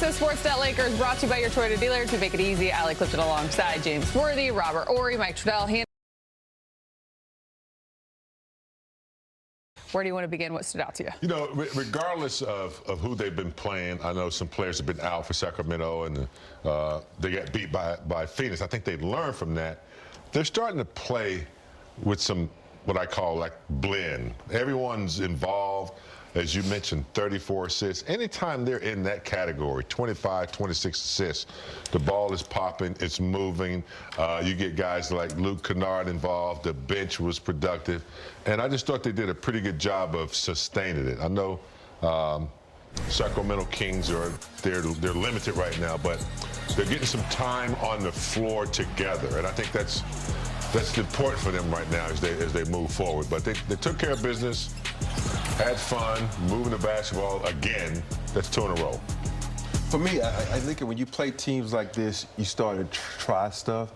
of Sports.Lakers brought to you by your Toyota dealer. To make it easy, Allie Clifton alongside James Worthy, Robert Ory, Mike Trudell. Where do you want to begin? What stood out to you? You know, regardless of who they've been playing, I know some players have been out for Sacramento and they got beat by Phoenix. I think they've learned from that. They're starting to play with some, what I call like blend. Everyone's involved. As you mentioned, 34 assists. Anytime they're in that category, 25, 26 assists, the ball is popping, it's moving. You get guys like Luka involved. The bench was productive. And I just thought they did a pretty good job of sustaining it. I know Sacramento Kings they're limited right now, but they're getting some time on the floor together. And I think that's important for them right now as they move forward. But they took care of business. Had fun, moving the basketball again. That's 2 in a row. For me, I think when you play teams like this, you start to try stuff.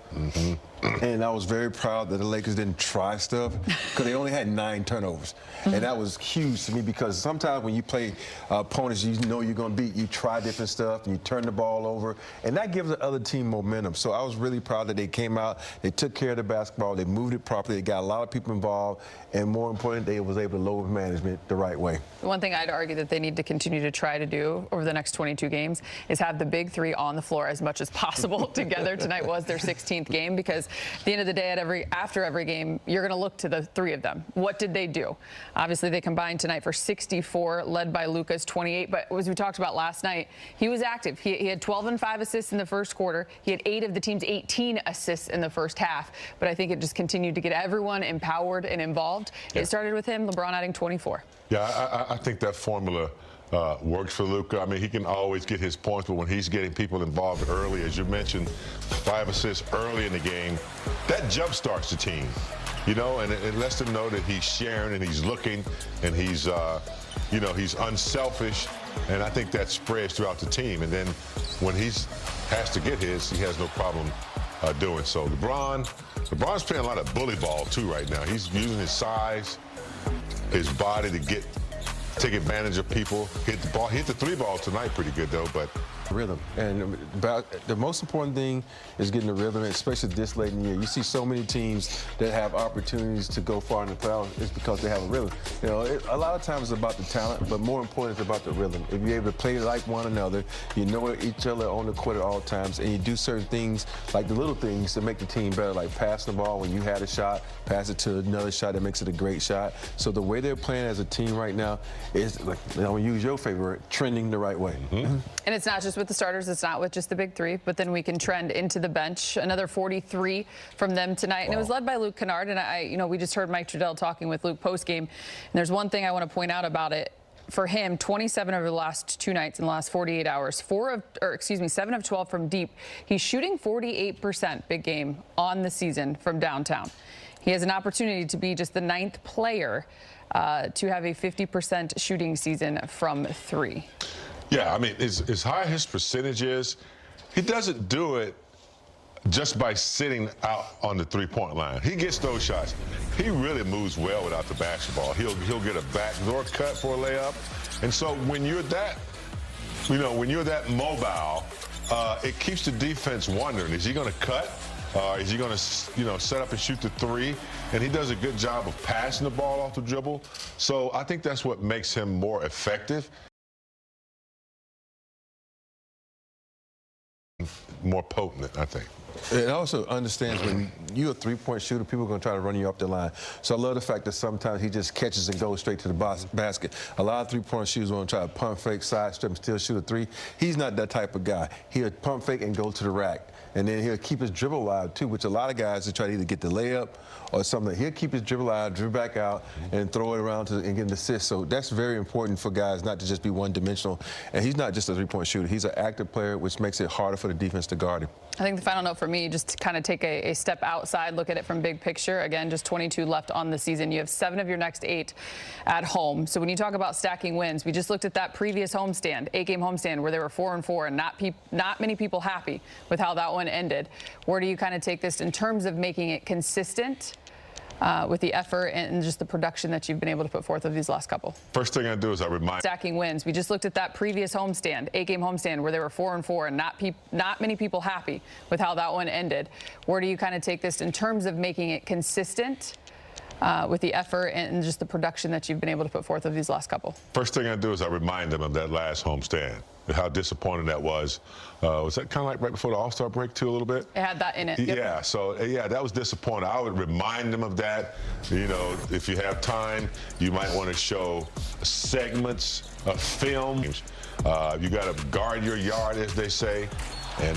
And I was very proud that the Lakers didn't try stuff because they only had 9 turnovers. And that was huge to me because sometimes when you play opponents you know you're going to beat, you try different stuff and you turn the ball over. And that gives the other team momentum. So I was really proud that they came out, they took care of the basketball, they moved it properly, they got a lot of people involved, and more important, they was able to load management the right way. The one thing I'd argue that they need to continue to try to do over the next 22 games is have the big three on the floor as much as possible together. Tonight was their 16th game because at the end of the day, after every game, you're going to look to the 3 of them. What did they do? Obviously, they combined tonight for 64, led by Luka's 28. But as we talked about last night, he was active. He had 12 and 5 assists in the first quarter. He had 8 of the team's 18 assists in the first half. But I think it just continued to get everyone empowered and involved. Yeah. It started with him, LeBron adding 24. Yeah, I think that formula works for Luka. I mean, he can always get his points, but when he's getting people involved early, as you mentioned, 5 assists early in the game, that jump starts the team, you know, and it lets them know that he's sharing and he's looking and he's, you know, he's unselfish, and I think that spreads throughout the team. And then when he has to get his, he has no problem doing so. LeBron's playing a lot of bully ball too right now. He's using his size, his body to take advantage of people. Hit the ball, hit the 3 ball tonight pretty good though, but rhythm. And the most important thing is getting the rhythm, especially this late in the year. You see so many teams that have opportunities to go far in the playoffs. It's because they have a rhythm. You know, a lot of times it's about the talent, but more important, it's about the rhythm. If you're able to play like one another, you know each other on the court at all times, and you do certain things, like the little things, to make the team better, like passing the ball when you had a shot, pass it to another shot that makes it a great shot. So the way they're playing as a team right now is, like, I'm going to use your favorite, trending the right way. And it's not just with the starters, it's not with just the big 3, but then we can trend into the bench. Another 43 from them tonight. And it was led by Luke Kennard. And you know, we just heard Mike Trudell talking with Luke postgame. And there's one thing I want to point out about it. For him, 27 over the last 2 nights in the last 48 hours, 7 of 12 from deep. He's shooting 48%, big game, on the season from downtown. He has an opportunity to be just the 9th player to have a 50% shooting season from 3. Yeah, I mean, as high his percentage is, he doesn't do it just by sitting out on the 3-point line. He gets those shots. He really moves well without the basketball. He'll get a backdoor cut for a layup. And so when you're that, you know, when you're that mobile, it keeps the defense wondering, is he going to cut? Is he going to, you know, set up and shoot the 3? And he does a good job of passing the ball off the dribble. So I think that's what makes him more effective. More potent, I think. It also understands when you're a 3-point shooter, people are going to try to run you off the line. So I love the fact that sometimes he just catches and goes straight to the basket. A lot of 3-point shooters want to try to pump fake, sidestep, and still shoot a 3. He's not that type of guy. He'll pump fake and go to the rack. And then he'll keep his dribble alive, too, which a lot of guys will try to either get the layup or something. He'll keep his dribble alive, dribble back out, and throw it around and get an assist. So that's very important for guys not to just be one-dimensional. And he's not just a 3-point shooter. He's an active player, which makes it harder for the defense to guard him. I think the final note for me, just to kind of take a step outside, look at it from big picture. Again, just 22 left on the season. You have 7 of your next 8 at home. So when you talk about stacking wins, we just looked at that previous homestand, 8-game homestand, where they were 4-4, and not many people happy with how that one ended. Where do you kind of take this in terms of making it consistent? with the effort and just the production that you've been able to put forth of these last couple? First thing I do is I remind. Stacking wins. We just looked at that previous homestand, 8-game homestand, where they were 4-4, and not many people happy with how that one ended. Where do you kind of take this in terms of making it consistent with the effort and just the production that you've been able to put forth of these last couple? First thing I do is I remind them of that last homestand, how disappointing that was. Was that kind of like right before the All-Star break, too, a little bit? It had that in it. Yep. Yeah, so, yeah, that was disappointing. I would remind them of that. You know, if you have time, you might want to show segments of film. You got to guard your yard, as they say. And,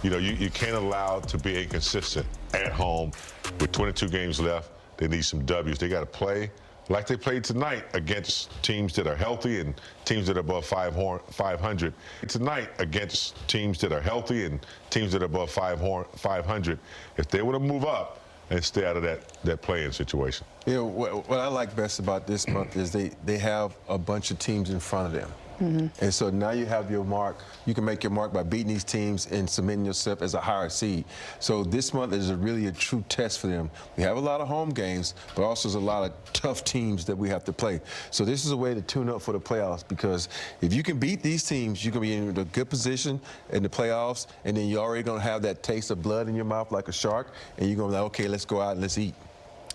you know, you can't allow it to be inconsistent at home. With 22 games left, they need some W's. They got to play like they played tonight against teams that are healthy and teams that are above 500. Tonight against teams that are healthy and teams that are above 500. If they want to move up and stay out of that play-in situation. You know, what I like best about this month is they have a bunch of teams in front of them. Mm-hmm. And so now you have your mark. You can make your mark by beating these teams and cementing yourself as a higher seed. So this month is really a true test for them. We have a lot of home games, but also there's a lot of tough teams that we have to play. So this is a way to tune up for the playoffs, because if you can beat these teams, you're going to be in a good position in the playoffs, and then you're already going to have that taste of blood in your mouth like a shark, and you're going to be like, okay, let's go out and let's eat.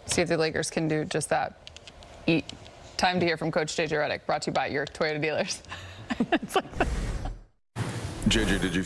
See if the Lakers can do just that. Eat. Time to hear from Coach JJ Redick, brought to you by your Toyota dealers. JJ, did you